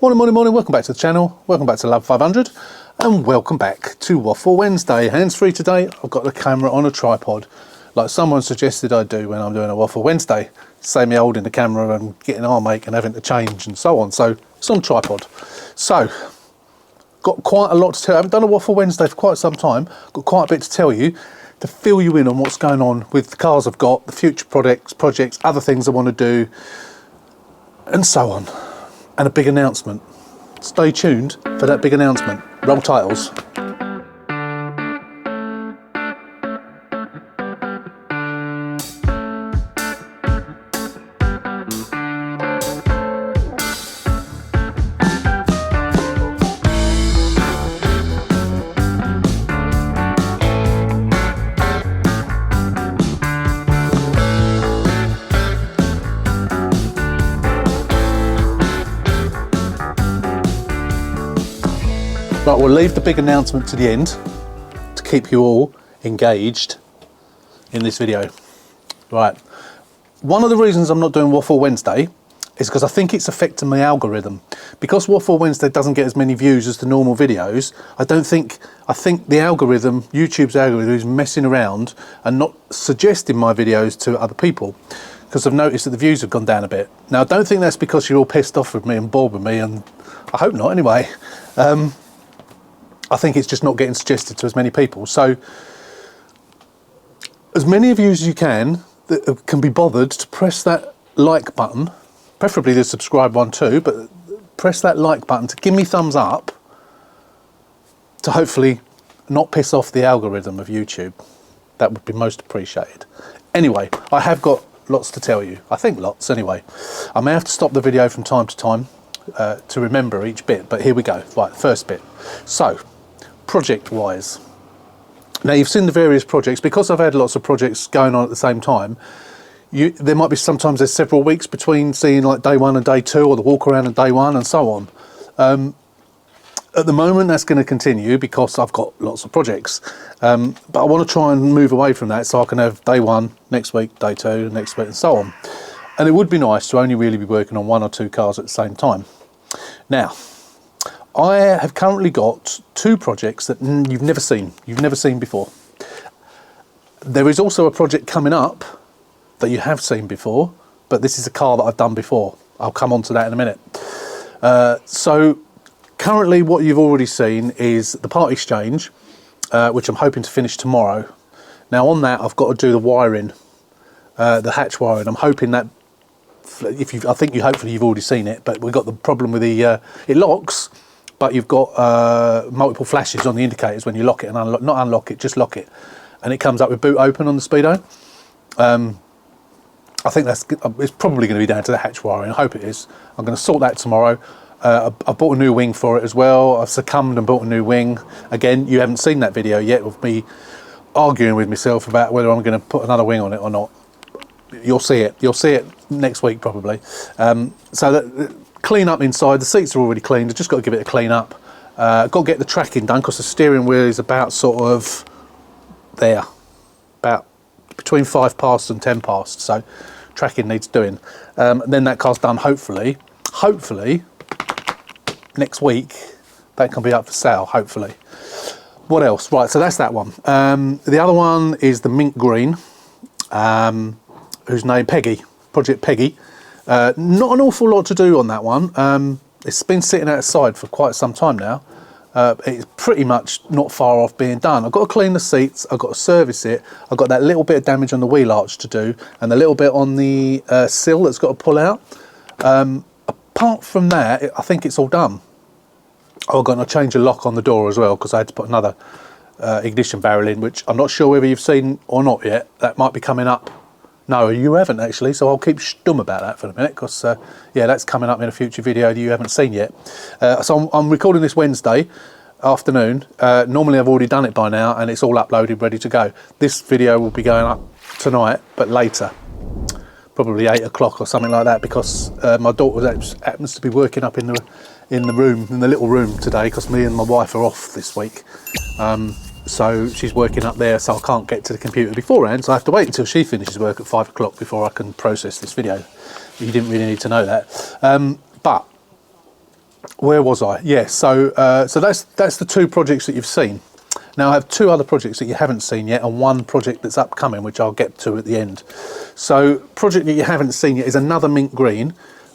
Morning, welcome back to the channel, welcome back to Love 500, and welcome back to Waffle Wednesday. Hands-free today, I've got the camera on a tripod, like someone suggested I do when I'm doing a Waffle Wednesday. Save me holding the camera and getting arm ache and having to change and so on, so it's on tripod. So, got quite a lot to tell. I haven't done a Waffle Wednesday for quite some time, got quite a bit to tell you, to fill you in on what's going on with the cars I've got, the future projects, other things I want to do, and so on. And a big announcement. Stay tuned for that big announcement. Roll titles. Right, we'll leave the big announcement to the end to keep you all engaged in this video. Right, one of the reasons I'm not doing Waffle Wednesday is because I think it's affecting my algorithm. Because Waffle Wednesday doesn't get as many views as the normal videos, I think the algorithm, YouTube's algorithm, is messing around and not suggesting my videos to other people, because I've noticed that the views have gone down a bit. Now, I don't think that's because you're all pissed off with me and bored with me, and I hope not anyway. I think it's just not getting suggested to as many people. So, as many of you as you can that can be bothered to press that like button, preferably the subscribe one too, but press that like button to give me thumbs up to hopefully not piss off the algorithm of YouTube. That would be most appreciated. Anyway, I have got lots to tell you. I think lots anyway. I may have to stop the video from time to time to remember each bit, but here we go. Right, first bit. So, project-wise. Now, you've seen the various projects. Because I've had lots of projects going on at the same time, there might be sometimes there's several weeks between seeing like day one and day two, or the walk around and day one and so on. At the moment, that's going to continue because I've got lots of projects. But I want to try and move away from that so I can have day one next week, day two next week, and so on. And it would be nice to only really be working on one or two cars at the same time. Now, I have currently got two projects that you've never seen before. There is also a project coming up that you have seen before, but this is a car that I've done before. I'll come on to that in a minute. So currently what you've already seen is the part exchange, which I'm hoping to finish tomorrow. Now on that I've got to do the wiring, the hatch wiring. I'm hoping that, hopefully you've already seen it, but we've got the problem with the, it locks, but you've got multiple flashes on the indicators when you lock it and unlock, not unlock it, just lock it. And it comes up with boot open on the Speedo. I think it's probably going to be down to the hatch wiring. I hope it is. I'm going to sort that tomorrow. I bought a new wing for it as well. I've succumbed and bought a new wing. Again, you haven't seen that video yet of me arguing with myself about whether I'm going to put another wing on it or not. You'll see it. You'll see it next week probably. So that, clean up inside. The seats are already cleaned. I've just got to give it a clean up. Got to get the tracking done because the steering wheel is about sort of there, about between 5 past and 10 past. So tracking needs doing. Then that car's done. Hopefully next week that can be up for sale. Hopefully. What else? Right. So that's that one. The other one is the mint green, whose name Peggy. Project Peggy. Not an awful lot to do on that one. It's been sitting outside for quite some time now. It's pretty much not far off being done. I've got to clean the seats, I've got to service it, I've got that little bit of damage on the wheel arch to do, and the little bit on the sill that's got to pull out. Apart from that, I think it's all done. I've got to change a lock on the door as well, because I had to put another ignition barrel in, which I'm not sure whether you've seen or not yet. That might be coming up. No, you haven't actually, so I'll keep stum about that for a minute, because yeah, that's coming up in a future video that you haven't seen yet. So I'm recording this Wednesday afternoon. Normally I've already done it by now and it's all uploaded, ready to go. This video will be going up tonight, but later, probably 8 o'clock or something like that, because my daughter happens to be working up in the room, in the little room today, because me and my wife are off this week. So she's working up there, so I can't get to the computer beforehand, so I have to wait until she finishes work at 5 o'clock before I can process this video. You didn't really need to know that. But where was I? Yeah, so that's the two projects that you've seen. Now I have two other projects that you haven't seen yet, and one project that's upcoming, which I'll get to at the end. So project that you haven't seen yet is another mint green,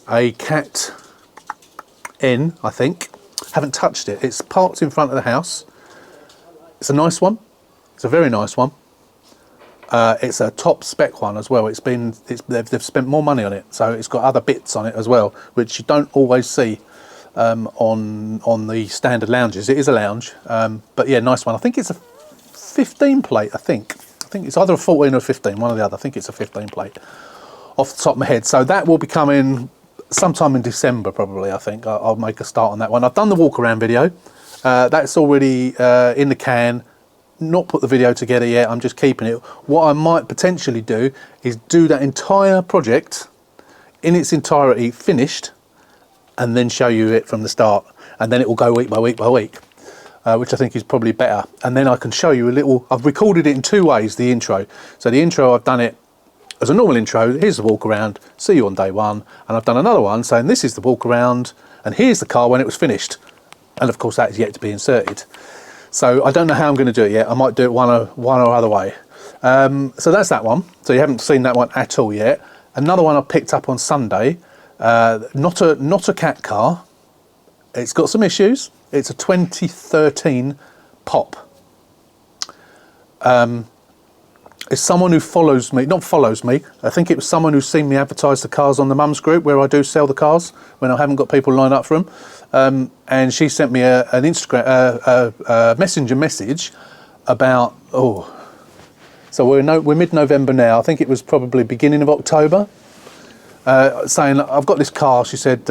a Cat N, I think. Haven't touched it. It's parked in front of the house. It's a nice one. It's a very nice one. It's a top spec one as well. They've spent more money on it, so it's got other bits on it as well, which you don't always see on the standard lounges. It is a lounge, but yeah, nice one. I think it's a 15 plate. I think it's either a 14 or a 15, one or the other. I think it's a 15 plate off the top of my head. So that will be coming sometime in December, probably. I think I'll make a start on that one. I've done the walk around video. That's already in the can. Not put the video together yet. I'm just keeping it. What I might potentially do is do that entire project in its entirety finished, and then show you it from the start, and then it will go week by week by week, which I think is probably better. And then I can show you a little. I've recorded it in two ways, the intro. So the intro, I've done it as a normal intro. Here's the walk around, see you on day one. And I've done another one saying this is the walk around, and here's the car when it was finished. And of course that is yet to be inserted. So I don't know how I'm going to do it yet. I might do it one or other way. So that's that one. So you haven't seen that one at all yet. Another one I picked up on Sunday. Not a cat car. It's got some issues. It's a 2013 Pop. It's someone who follows me, not follows me. I think it was someone who's seen me advertise the cars on the Mums group, where I do sell the cars when I haven't got people lined up for them. And she sent me an Instagram messenger message about so we're mid-November now. I think it was probably beginning of October. Saying I've got this car. She said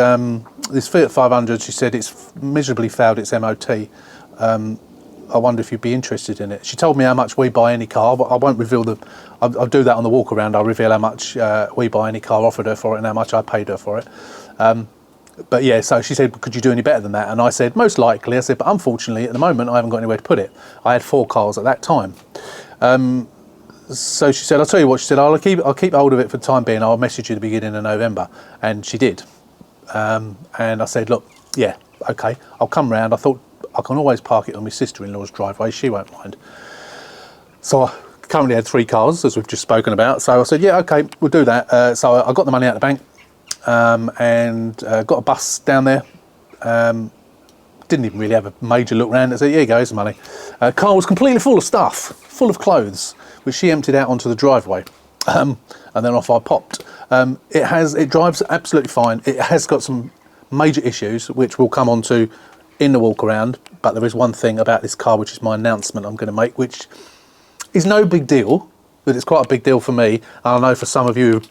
this Fiat 500. She said it's miserably failed its MOT. I wonder if you'd be interested in it. She told me how much we buy any car, but I won't reveal I'll do that on the walk around. I'll reveal how much we buy any car, offered her for it, and how much I paid her for it. But yeah, so she said, could you do any better than that? And I said, most likely. I said, but unfortunately, at the moment, I haven't got anywhere to put it. I had 4 cars at that time. So she said, I'll tell you what, she said, I'll keep hold of it for the time being. I'll message you at the beginning of November. And she did. And I said, look, yeah, okay, I'll come round. I thought I can always park it on my sister-in-law's driveway. She won't mind. So I currently had 3 cars, as we've just spoken about. So I said, yeah, okay, we'll do that. So I got the money out of the bank and got a bus down there. Didn't even really have a major look around. I said, here you go, here's the money. Car was completely full of stuff, full of clothes, which she emptied out onto the driveway. And then off I popped. It drives absolutely fine. It has got some major issues, which we'll come on to in the walk around. But there is one thing about this car, which is my announcement I'm going to make, which is no big deal, but it's quite a big deal for me. And I know for some of you,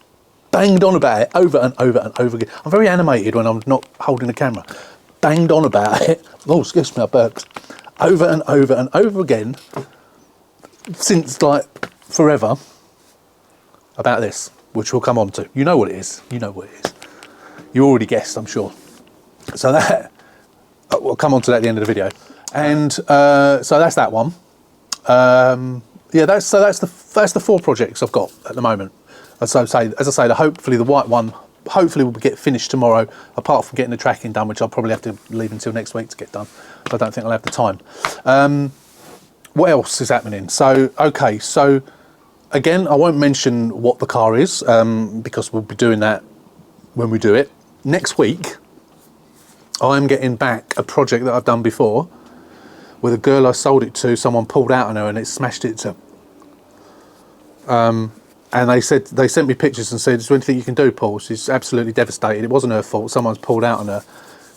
banged on about it over and over and over again. I'm very animated when I'm not holding the camera. Banged on about it. Oh, excuse me, I burped. Over and over and over again, since like forever, about this, which we'll come on to. You know what it is. You know what it is. You already guessed, I'm sure. So that we'll come on to that at the end of the video. And so that's that one. Yeah, that's the 4 projects I've got at the moment. As I say, hopefully the white one will get finished tomorrow. Apart from getting the tracking done, which I'll probably have to leave until next week to get done. I don't think I'll have the time. What else is happening? So okay, so again, I won't mention what the car is because we'll be doing that when we do it next week. I'm getting back a project that I've done before with a girl I sold it to. Someone pulled out on her and it smashed it to. And they sent me pictures and said, is there anything you can do, Paul? She's absolutely devastated. It wasn't her fault. Someone's pulled out on her.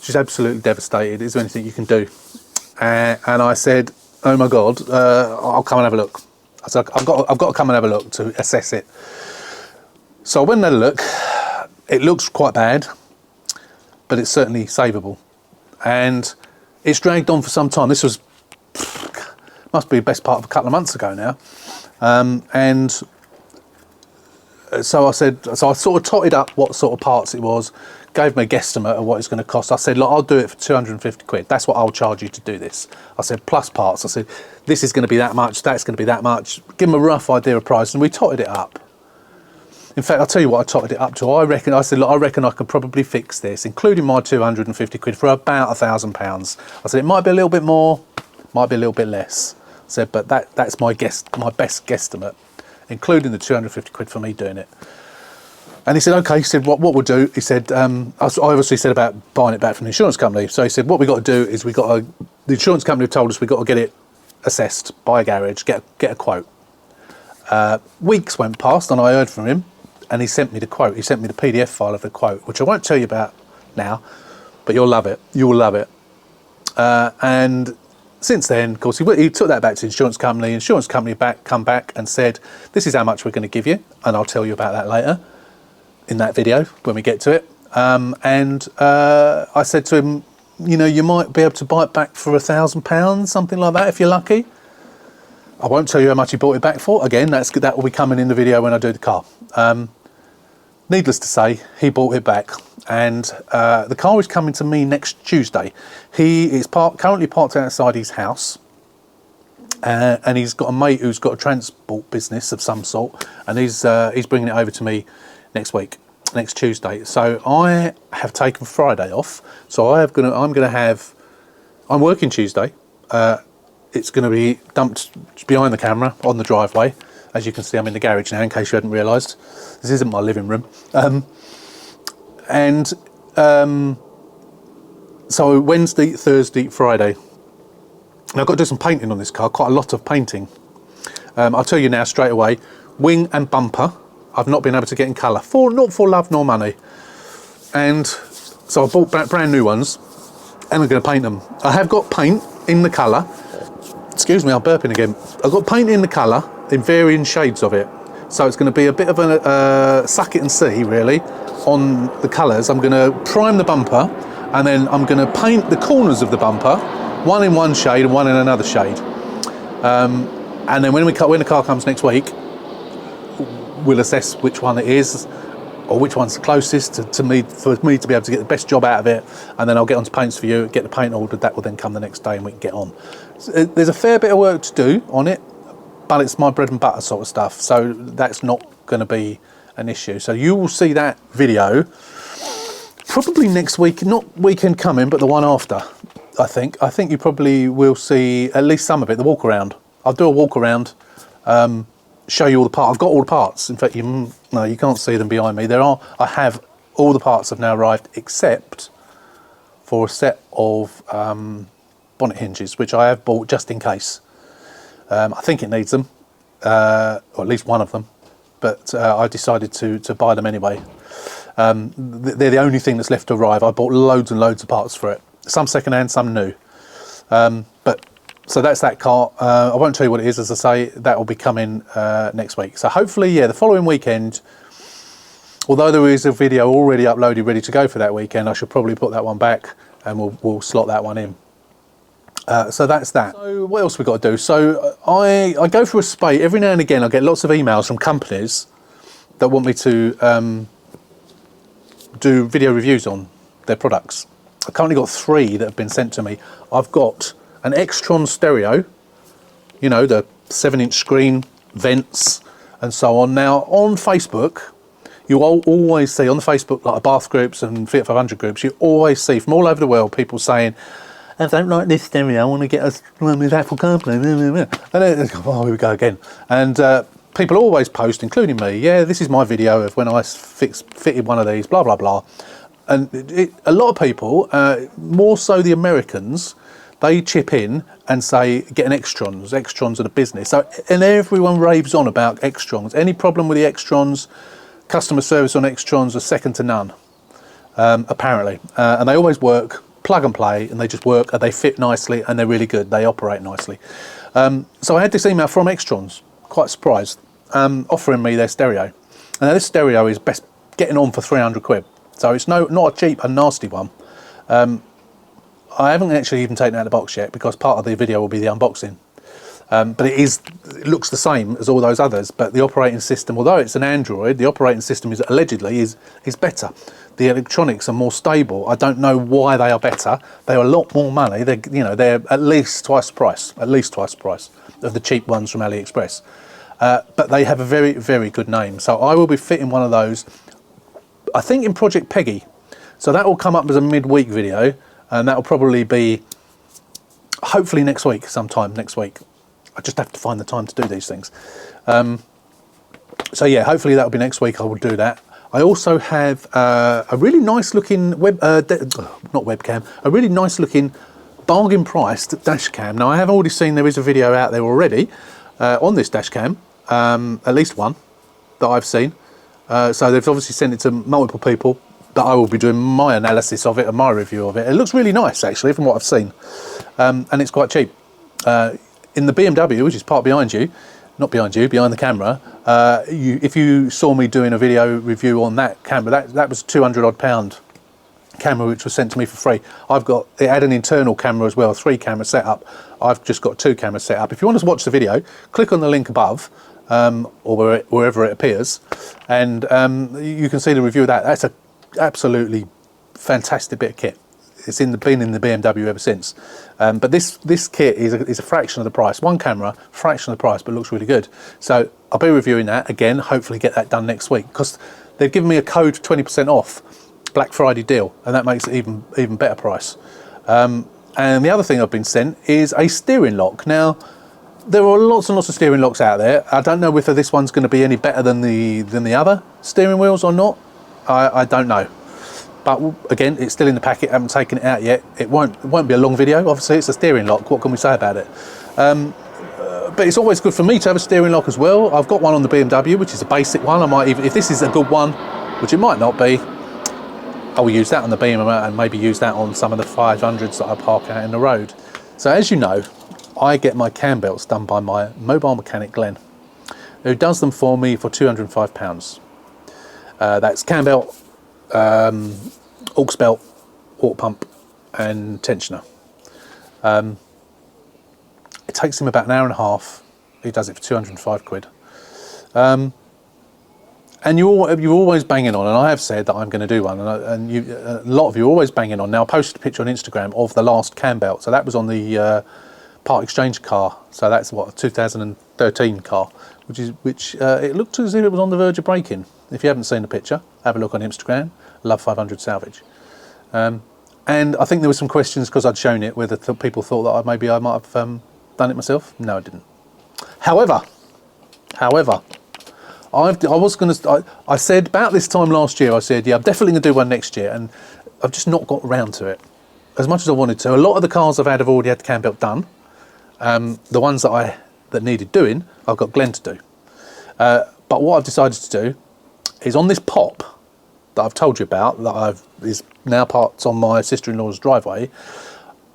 She's absolutely devastated. Is there anything you can do? And I said, oh my God, I'll come and have a look. I said, I've got to come and have a look to assess it. So I went and had a look. It looks quite bad, but it's certainly savable. And it's dragged on for some time. This must be the best part of a couple of months ago now. And so I sort of totted up what sort of parts it was, gave me a guesstimate of what it's going to cost. I said, look, I'll do it for 250 quid. That's what I'll charge you to do this. I said, plus parts. I said, this is going to be that much, that's going to be that much. Give them a rough idea of price. And we totted it up. In fact, I'll tell you what I totted it up to. I said, look, I reckon I could probably fix this, including my 250 quid, for about £1,000. I said, it might be a little bit more, might be a little bit less. I said, but that's my best guesstimate, including the 250 quid for me doing it. And he said, okay. He said, what we'll do, he said, I obviously said about buying it back from the insurance company. So he said, what we got to do is the insurance company told us we got to get it assessed by a garage, get a quote. Weeks went past and I heard from him, and he sent me the quote. He sent me the PDF file of the quote, which I won't tell you about now, but you'll love it. You will love it. And since then, of course, he took that back to the insurance company. Insurance company come back and said, this is how much we're going to give you, and I'll tell you about that later in that video when we get to it. I said to him, you know, you might be able to buy it back for £1,000, something like that, if you're lucky. I won't tell you how much he bought it back for. Again, that will be coming in the video when I do the car. Needless to say, he bought it back, and the car is coming to me next Tuesday. He is currently parked outside his house, and he's got a mate who's got a transport business of some sort, and he's bringing it over to me next Tuesday. So I have taken Friday off. So I'm working Tuesday. It's going to be dumped behind the camera on the driveway. As you can see, I'm in the garage now, in case you hadn't realised. This isn't my living room. So Wednesday, Thursday, Friday. Now I've got to do some painting on this car, quite a lot of painting. I'll tell you now straight away, wing and bumper, I've not been able to get in colour, not for love nor money. And so I bought brand new ones, and I'm going to paint them. I have got paint in the colour. Excuse me, I'm burping again. I've got paint in the colour in varying shades of it. So it's going to be a bit of a suck it and see, really, on the colours. I'm going to prime the bumper, and then I'm going to paint the corners of the bumper, one in one shade and one in another shade. And then when the car comes next week, we'll assess which one it is, or which one's the closest to me, for me to be able to get the best job out of it, and then I'll get onto paints for you, get the paint ordered. That will then come the next day and we can get on. So there's a fair bit of work to do on it, but it's my bread and butter sort of stuff, so that's not going to be an issue. So you will see that video probably next week, not weekend coming, but the one after. I think you probably will see at least some of it, the walk around. I'll do a walk around, show you all the parts. I've got all the parts. In fact, you can't see them behind me. I have all the parts have now arrived, except for a set of bonnet hinges, which I have bought just in case. I think it needs them, or at least one of them, but I decided to buy them anyway. They're the only thing that's left to arrive. I bought loads and loads of parts for it, some second hand, some new. So that's that car. I won't tell you what it is, as I say, that will be coming next week. So hopefully, yeah, the following weekend, although there is a video already uploaded ready to go for that weekend, I should probably put that one back, and we'll slot that one in. So that's that. So what else we got to do? So I go through a spate. Every now and again I get lots of emails from companies that want me to do video reviews on their products. I've currently got 3 that have been sent to me. I've got an Extron stereo, you know, the 7-inch screen, vents and so on. Now on Facebook, you always see on the Facebook, like Bath groups and Fiat 500 groups, you always see from all over the world people saying, I don't like this stereo, I want to get one with Apple CarPlay. And then, oh, here we go again. And people always post, including me, yeah, this is my video of when I fitted one of these, blah, blah, blah. And a lot of people, more so the Americans, they chip in and say, get an Extrons. Extrons are the business. So, and everyone raves on about Extrons. Any problem with the Extrons, customer service on Extrons are second to none, apparently. And they always work, plug and play, and they just work, and they fit nicely, and they're really good. They operate nicely. So I had this email from Extrons, quite surprised, offering me their stereo. And now this stereo is best getting on for 300 quid. So it's not a cheap and nasty one. I haven't actually even taken it out of the box yet, because part of the video will be the unboxing. But it looks the same as all those others, but the operating system, although it's an Android, the operating system is allegedly is better. The electronics are more stable. I don't know why they are better. They're a lot more money. They're at least twice the price of the cheap ones from AliExpress. but they have a very, very good name. So I will be fitting one of those, I think in Project Peggy. So that will come up as a midweek video, and that will probably be hopefully next week, sometime next week. I just have to find the time to do these things. So yeah, hopefully that will be next week. I will do that. I also have a really nice looking a really nice looking bargain priced dash cam. Now I have already seen there is a video out there already on this dash cam, at least one that I've seen. So they've obviously sent it to multiple people, that I will be doing my analysis of it and my review of it. It looks really nice actually from what I've seen, and it's quite cheap. In the BMW, which is part behind you, not behind you, behind the camera, if you saw me doing a video review on that camera, that was £200 odd camera, which was sent to me for free. It had an internal camera as well, 3 camera setup. I've just got 2 cameras set up. If you want to watch the video, click on the link above, or wherever it appears, and you can see the review of that. That's a absolutely fantastic bit of kit. It's been in the BMW ever since. But this kit is a fraction of the price. One camera, fraction of the price, but looks really good. So I'll be reviewing that again, hopefully get that done next week, because they've given me a code 20% off, Black Friday deal, and that makes it even better price. And the other thing I've been sent is a steering lock. Now, there are lots and lots of steering locks out there. I don't know whether this one's going to be any better than the other steering wheels or not. I don't know. But again, it's still in the packet. I haven't taken it out yet. It won't be a long video. Obviously, it's a steering lock. What can we say about it? But it's always good for me to have a steering lock as well. I've got one on the BMW, which is a basic one. I might even, if this is a good one, which it might not be, I will use that on the BMW and maybe use that on some of the 500s that I park out in the road. So as you know, I get my cam belts done by my mobile mechanic Glenn, who does them for me for £205. That's cam belt, aux belt, water pump and tensioner. It takes him about an hour and a half. He does it for 205 quid. And you're always banging on, and I have said that I'm going to do one, and a lot of you are always banging on. Now I posted a picture on Instagram of the last cam belt, so that was on the part exchange car. So that's what, a 2013 car, which it looked as if it was on the verge of breaking. If you haven't seen the picture, have a look on Instagram. Love 500 Salvage. And I think there were some questions because I'd shown it, whether people thought that maybe I might have done it myself. No, I didn't. However, I said about this time last year, I said, yeah, I'm definitely going to do one next year, and I've just not got around to it as much as I wanted to. A lot of the cars I've had have already had the cam belt done. The ones that needed doing, I've got Glenn to do. But what I've decided to do is on this pop that I've told you about, that is now parked on my sister-in-law's driveway,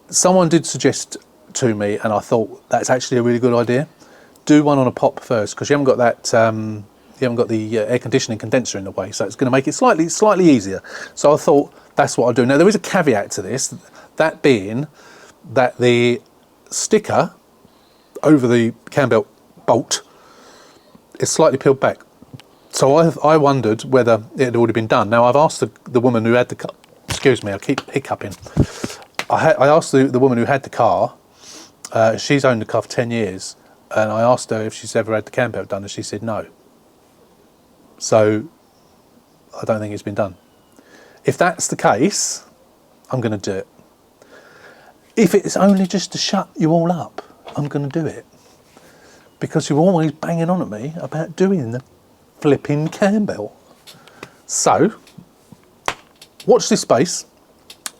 someone did suggest to me, and I thought that's actually a really good idea. Do one on a pop first, because you haven't got that. You haven't got the air conditioning condenser in the way, so it's going to make it slightly easier. So I thought that's what I'll do. Now there is a caveat to this, that being that the sticker over the cam belt bolt is slightly peeled back. So I wondered whether it had already been done. Now I've asked the woman who had the car, excuse me, I keep hiccuping. I asked the woman who had the car, she's owned the car for 10 years, and I asked her if she's ever had the cam belt done, and she said no. So I don't think it's been done. If that's the case, I'm going to do it. If it's only just to shut you all up, I'm going to do it. Because you're always banging on at me about doing the flipping cam belt. So, watch this space.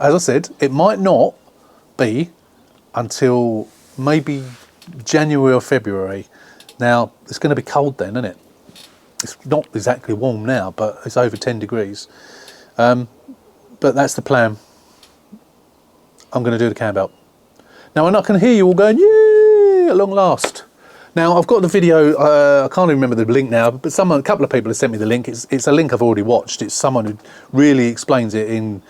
As I said, it might not be until maybe January or February. Now, it's going to be cold then, isn't it? It's not exactly warm now, but it's over 10 degrees. But that's the plan. I'm going to do the cam belt. Now, and I can hear you all going, yay, at long last. Now, I've got the video, I can't even remember the link now, but a couple of people have sent me the link. It's a link I've already watched. It's someone who really explains it in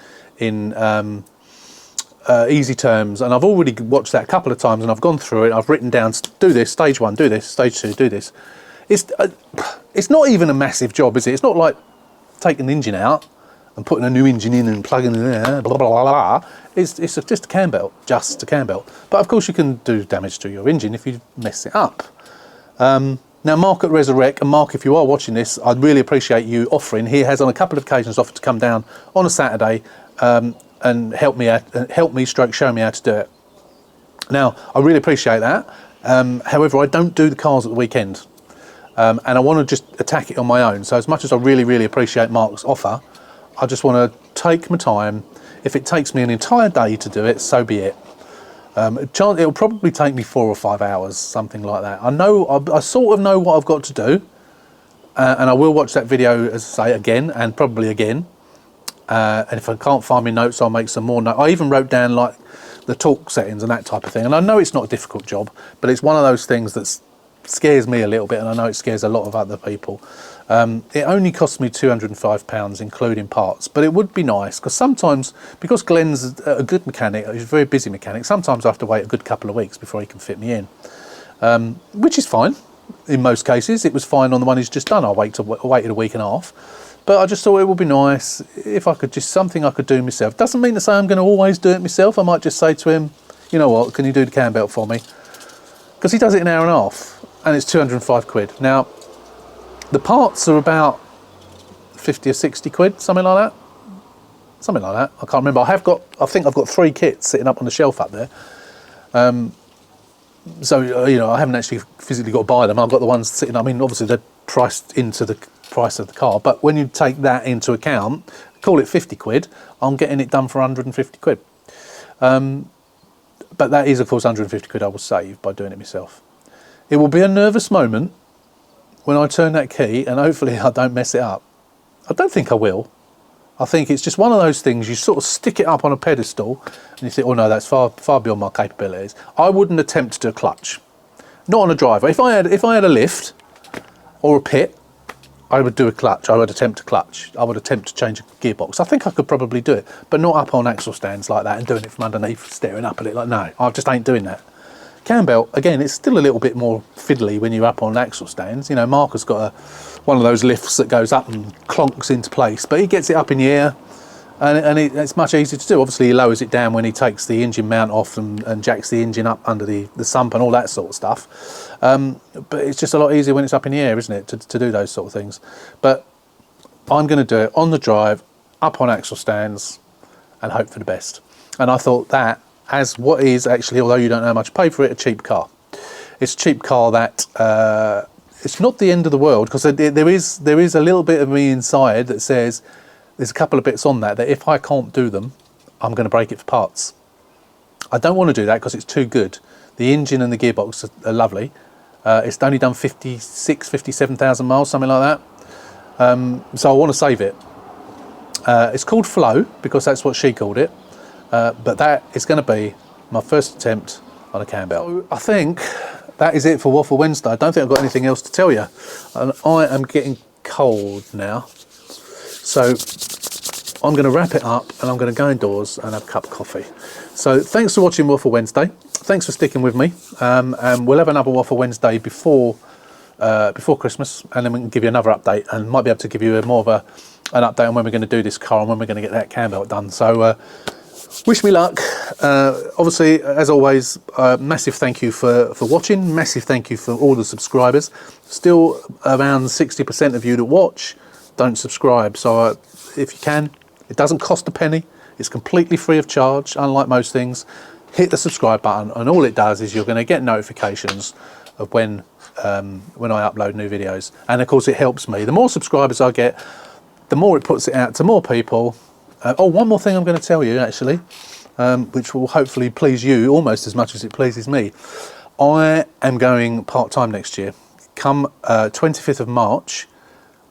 easy terms, and I've already watched that a couple of times, and I've gone through it. I've written down, do this, stage 1, do this, stage 2, do this. It's not even a massive job, is it? It's not like taking the engine out and putting a new engine in and plugging it in there, blah, blah, blah, blah. It's just a cam belt, just a cam belt. But of course you can do damage to your engine if you mess it up. Now, Mark at Resurrect, and Mark, if you are watching this, I'd really appreciate you offering. He has on a couple of occasions offered to come down on a Saturday and help me stroke show me how to do it. Now, I really appreciate that. However, I don't do the cars at the weekend. And I want to just attack it on my own. So as much as I really, really appreciate Mark's offer, I just want to take my time. If it takes me an entire day to do it, so be it. It'll probably take me 4 or 5 hours, something like that. I sort of know what I've got to do, and I will watch that video, as I say, again, and probably again. And if I can't find my notes, I'll make some more notes. I even wrote down like the torque settings and that type of thing. And I know it's not a difficult job, but it's one of those things that scares me a little bit, and I know it scares a lot of other people. It only cost me £205, including parts, but it would be nice because sometimes, because Glenn's a good mechanic, he's a very busy mechanic, sometimes I have to wait a good couple of weeks before he can fit me in, which is fine in most cases. It was fine on the one he's just done. I waited a week and a half, but I just thought it would be nice if I could just, something I could do myself. Doesn't mean to say I'm going to always do it myself. I might just say to him, you know what, can you do the cam belt for me? Because he does it in an hour and a half, and it's 205 quid. Now, the parts are about 50 or 60 quid, something like that. Something like that. I can't remember. I think I've got 3 kits sitting up on the shelf up there. So, you know, I haven't actually physically got to buy them. I've got the ones sitting, I mean, obviously they're priced into the price of the car, but when you take that into account, call it 50 quid, I'm getting it done for 150 quid. But that is, of course, 150 quid I will save by doing it myself. It will be a nervous moment when I turn that key, and hopefully I don't mess it up. I don't think I will. I think it's just one of those things, you sort of stick it up on a pedestal and you think, oh no, that's far beyond my capabilities. I wouldn't attempt to do a clutch. Not on a driver. If I had a lift or a pit, I would do a clutch. I would attempt a clutch. I would attempt to change a gearbox. I think I could probably do it, but not up on axle stands like that and doing it from underneath, staring up at it like, no, I just ain't doing that. Cam belt, again, it's still a little bit more fiddly when you're up on axle stands. You know, Mark has got one of those lifts that goes up and clonks into place, but he gets it up in the air, and it's much easier to do. Obviously, he lowers it down when he takes the engine mount off and jacks the engine up under the sump and all that sort of stuff. But it's just a lot easier when it's up in the air, isn't it, to do those sort of things. But I'm going to do it on the drive, up on axle stands, and hope for the best. And I thought that, as what is actually, although you don't know how much, pay for it, a cheap car. It's a cheap car that it's not the end of the world, because there is a little bit of me inside that says there's a couple of bits on that if I can't do them, I'm going to break it for parts. I don't want to do that because it's too good. The engine and the gearbox are lovely. It's only done 57,000 miles, something like that. So I want to save it. It's called Flow because that's what she called it. But that is going to be my first attempt on a cam belt. I think that is it for Waffle Wednesday. I don't think I've got anything else to tell you. And I am getting cold now. So I'm going to wrap it up and I'm going to go indoors and have a cup of coffee. So thanks for watching Waffle Wednesday. Thanks for sticking with me. And we'll have another Waffle Wednesday before Christmas, and then we can give you another update and might be able to give you more of an update on when we're going to do this car and when we're going to get that cam belt done. So wish me luck. Obviously, as always, massive thank you for watching. Massive thank you for all the subscribers. Still around 60% of you that watch don't subscribe. So if you can, it doesn't cost a penny. It's completely free of charge, unlike most things. Hit the subscribe button, and all it does is you're going to get notifications of when I upload new videos. And of course, it helps me. The more subscribers I get, the more it puts it out to more people. One more thing I'm going to tell you, actually, which will hopefully please you almost as much as it pleases me. I am going part-time next year. Come 25th of March,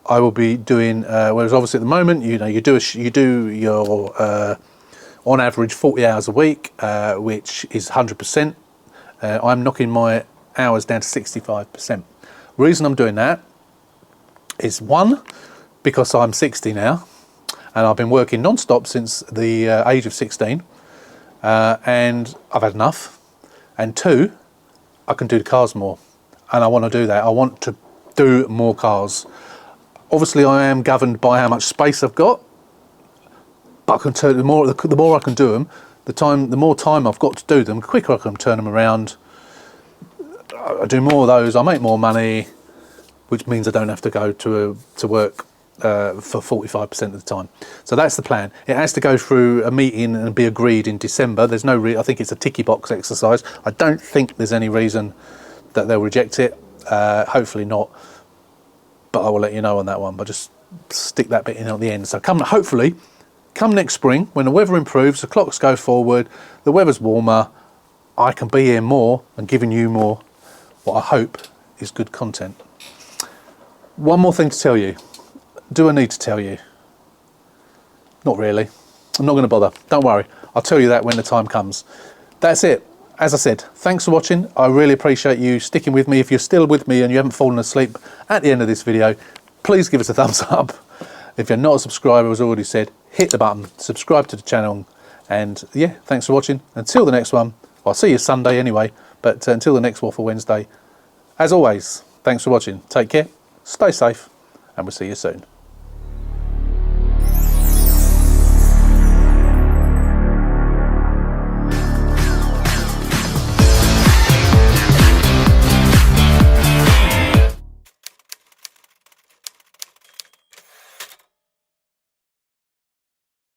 I will be doing, whereas obviously at the moment, you do your, on average, 40 hours a week, which is 100%. I'm knocking my hours down to 65%. Reason I'm doing that is, one, because I'm 60 now, and I've been working non-stop since the age of 16, and I've had enough. And two, I can do the cars more, and I want to do that. I want to do more cars. Obviously, I am governed by how much space I've got, but I can turn the more I can do them, the more time I've got to do them, the quicker I can turn them around. I do more of those, I make more money, which means I don't have to go to work for 45% of the time. So that's the plan. It has to go through a meeting and be agreed in December. There's no I think it's a ticky box exercise. I don't think there's any reason that they'll reject it. Hopefully not, but I will let you know on that one. But just stick that bit in at the end. So hopefully come next spring, when the weather improves, the clocks go forward, the weather's warmer, I can be here more and giving you more what I hope is good content. One more thing to tell you. Do I need to tell you? Not really. I'm not going to bother. Don't worry. I'll tell you that when the time comes. That's it. As I said, thanks for watching. I really appreciate you sticking with me. If you're still with me and you haven't fallen asleep at the end of this video, please give us a thumbs up. If you're not a subscriber, as I already said, hit the button, subscribe to the channel, and yeah, thanks for watching. Until the next one, I'll see you Sunday anyway, but until the next Waffle Wednesday, as always, thanks for watching. Take care, stay safe, and we'll see you soon.